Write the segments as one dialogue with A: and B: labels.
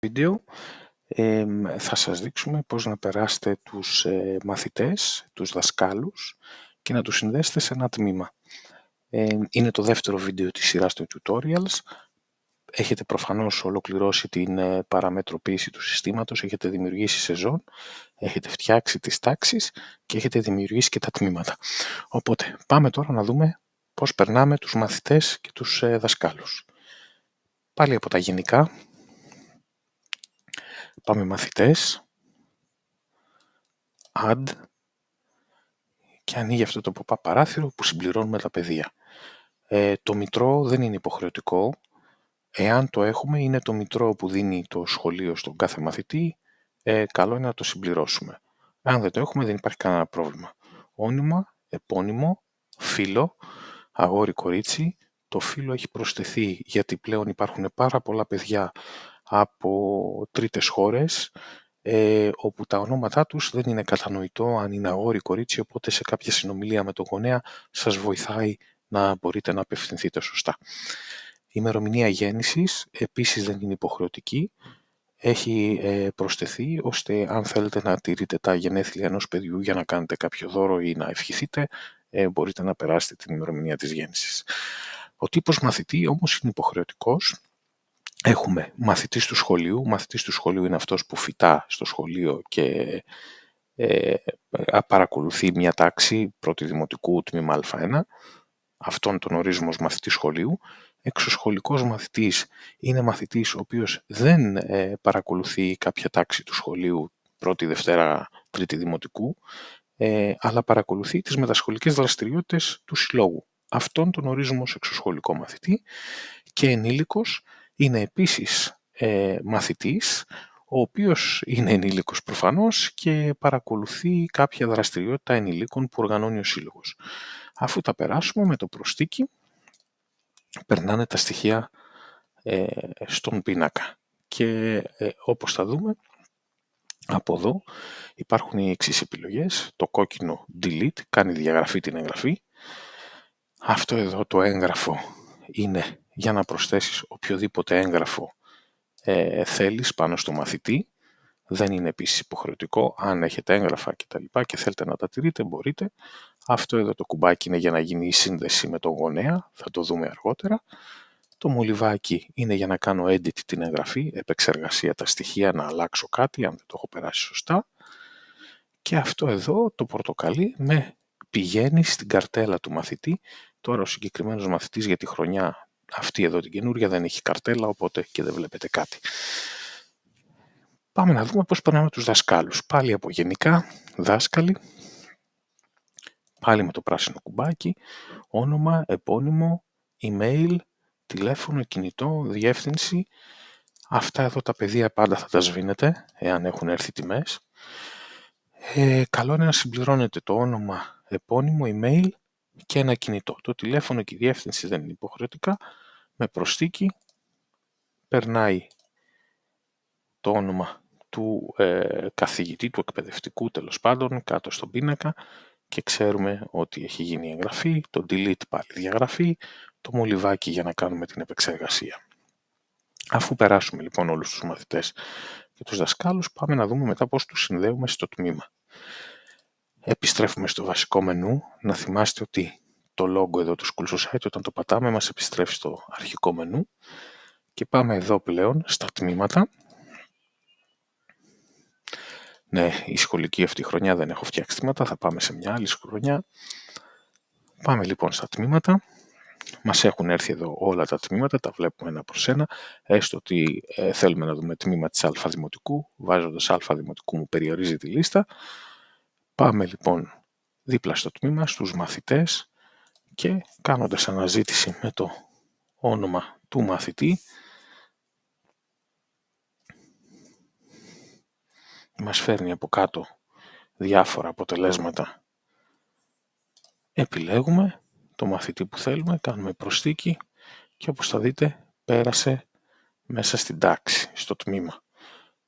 A: βίντεο θα σας δείξουμε πώς να περάσετε τους μαθητές, τους δασκάλους και να τους συνδέσετε σε ένα τμήμα. Είναι το δεύτερο βίντεο της σειράς των tutorials. Έχετε προφανώς ολοκληρώσει την παραμετροποίηση του συστήματος, έχετε δημιουργήσει σεζόν, έχετε φτιάξει τις τάξεις και έχετε δημιουργήσει και τα τμήματα. Οπότε πάμε τώρα να δούμε πώς περνάμε τους μαθητές και τους δασκάλους. Πάλι από τα γενικά, πάμε μαθητές, add και ανοίγει αυτό το pop-up παράθυρο που συμπληρώνουμε τα πεδία. Το μητρό δεν είναι υποχρεωτικό. Εάν το έχουμε, είναι το μητρό που δίνει το σχολείο στον κάθε μαθητή, καλό είναι να το συμπληρώσουμε. Αν δεν το έχουμε, δεν υπάρχει κανένα πρόβλημα. Όνομα, επώνυμο, φύλο, αγόρι, κορίτσι. Το φύλο έχει προσθεθεί γιατί πλέον υπάρχουν πάρα πολλά παιδιά από τρίτες χώρες, όπου τα ονόματά τους δεν είναι κατανοητό αν είναι αγόρι, κορίτσι, οπότε σε κάποια συνομιλία με τον γονέα σας βοηθάει να μπορείτε να απευθυνθείτε σωστά. Η ημερομηνία γέννησης επίσης δεν είναι υποχρεωτική, έχει προσθεθεί ώστε αν θέλετε να τηρείτε τα γενέθλια ενός παιδιού για να κάνετε κάποιο δώρο ή να ευχηθείτε, μπορείτε να περάσετε την ημερομηνία της γέννησης. Ο τύπος μαθητή όμως είναι υποχρεωτικός. Έχουμε μαθητής του σχολείου. Μαθητής του σχολείου είναι αυτός που φοιτά στο σχολείο και παρακολουθεί μια τάξη πρώτη δημοτικού τμήμα Α1. Αυτόν τον ορίζουμε ως μαθητή σχολείου. Εξωσχολικός μαθητής είναι μαθητής ο οποίος δεν παρακολουθεί κάποια τάξη του σχολείου πρώτη, δευτέρα, τρίτη δημοτικού, αλλά παρακολουθεί τις μετασχολικές δραστηριότητες του συλλόγου. Αυτόν τον ορίζουμε ως εξωσχολικό μαθητή. Και ενήλικος είναι επίσης μαθητής, ο οποίος είναι ενήλικος προφανώς και παρακολουθεί κάποια δραστηριότητα ενηλίκων που οργανώνει ο σύλλογος. Αφού τα περάσουμε με το προστίκι, περνάνε τα στοιχεία στον πίνακα. Και όπως θα δούμε, από εδώ υπάρχουν οι εξής επιλογές. Το κόκκινο delete κάνει διαγραφή την εγγραφή. Αυτό εδώ το έγγραφο είναι για να προσθέσεις οποιοδήποτε έγγραφο θέλεις πάνω στο μαθητή. Δεν είναι επίσης υποχρεωτικό. Αν έχετε έγγραφα και θέλετε να τα τηρείτε, μπορείτε. Αυτό εδώ το κουμπάκι είναι για να γίνει η σύνδεση με τον γονέα. Θα το δούμε αργότερα. Το μολυβάκι είναι για να κάνω edit την εγγραφή, επεξεργασία τα στοιχεία, να αλλάξω κάτι, αν δεν το έχω περάσει σωστά. Και αυτό εδώ, το πορτοκαλί, με πηγαίνει στην καρτέλα του μαθητή. Τώρα ο συγκεκριμένος μαθητής για τη χρονιά αυτή εδώ την καινούρια δεν έχει καρτέλα, οπότε και δεν βλέπετε κάτι. Πάμε να δούμε πώς περνάμε τους δασκάλους. Πάλι από γενικά, δάσκαλοι, πάλι με το πράσινο κουμπάκι, όνομα, επώνυμο, email, τηλέφωνο, κινητό, διεύθυνση. Αυτά εδώ τα πεδία πάντα θα τα σβήνετε, εάν έχουν έρθει τιμές. Καλό είναι να συμπληρώνετε το όνομα, επώνυμο, email και ένα κινητό. Το τηλέφωνο και η διεύθυνση δεν είναι υποχρεωτικά. Με προσθήκη περνάει το όνομα του καθηγητή, του εκπαιδευτικού τέλος πάντων, κάτω στον πίνακα και ξέρουμε ότι έχει γίνει η εγγραφή, το delete πάλι διαγραφή, το μολυβάκι για να κάνουμε την επεξεργασία. Αφού περάσουμε λοιπόν όλους τους μαθητές και τους δασκάλους, πάμε να δούμε μετά πώς τους συνδέουμε στο τμήμα. Επιστρέφουμε στο βασικό μενού. Να θυμάστε ότι το logo εδώ του School Society όταν το πατάμε μας επιστρέφει στο αρχικό μενού. Και πάμε εδώ πλέον στα τμήματα. Ναι, η σχολική αυτή χρονιά δεν έχω φτιάξει τμήματα, θα πάμε σε μια άλλη χρονιά. Πάμε λοιπόν στα τμήματα. Μας έχουν έρθει εδώ όλα τα τμήματα, τα βλέπουμε ένα προς ένα, έστω ότι θέλουμε να δούμε τμήμα της Α Δημοτικού, βάζοντας Α Δημοτικού μου περιορίζει τη λίστα. Πάμε λοιπόν δίπλα στο τμήμα, στους μαθητές και κάνοντας αναζήτηση με το όνομα του μαθητή, μας φέρνει από κάτω διάφορα αποτελέσματα. Επιλέγουμε το μαθητή που θέλουμε, κάνουμε προσθήκη και όπως θα δείτε πέρασε μέσα στην τάξη, στο τμήμα.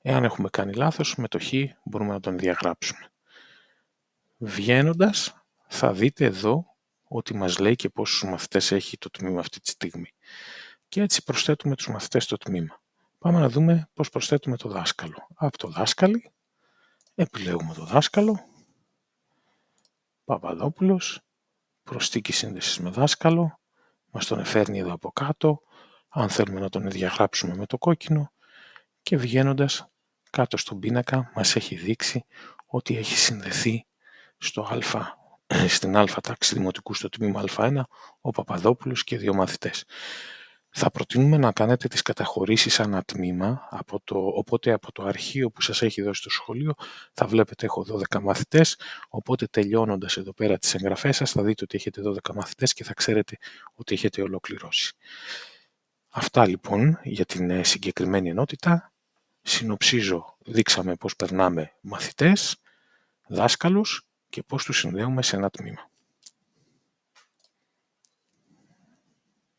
A: Εάν έχουμε κάνει λάθος, με το Χ μπορούμε να τον διαγράψουμε. Βγαίνοντας θα δείτε εδώ ότι μας λέει και πόσους μαθητές έχει το τμήμα αυτή τη στιγμή. Και έτσι προσθέτουμε τους μαθητές στο τμήμα. Πάμε να δούμε πώς προσθέτουμε το δάσκαλο. Από το δάσκαλι, επιλέγουμε το δάσκαλο, Παπαδόπουλος, προσθήκη σύνδεσης με δάσκαλο, μας τον φέρνει εδώ από κάτω, αν θέλουμε να τον διαγράψουμε με το κόκκινο και βγαίνοντας κάτω στον πίνακα μας έχει δείξει ότι έχει συνδεθεί στην α τάξη δημοτικού στο τμήμα Α1 ο Παπαδόπουλος και 2 μαθητές. Θα προτείνουμε να κάνετε τις καταχωρήσεις ανά τμήμα, οπότε από το αρχείο που σας έχει δώσει το σχολείο θα βλέπετε έχω 12 μαθητές, οπότε τελειώνοντας εδώ πέρα τις εγγραφές σας θα δείτε ότι έχετε 12 μαθητές και θα ξέρετε ότι έχετε ολοκληρώσει. Αυτά λοιπόν για την συγκεκριμένη ενότητα. Συνοψίζω, δείξαμε πώς περνάμε μαθητές, δάσκαλους και πώς τους συνδέουμε σε ένα τμήμα.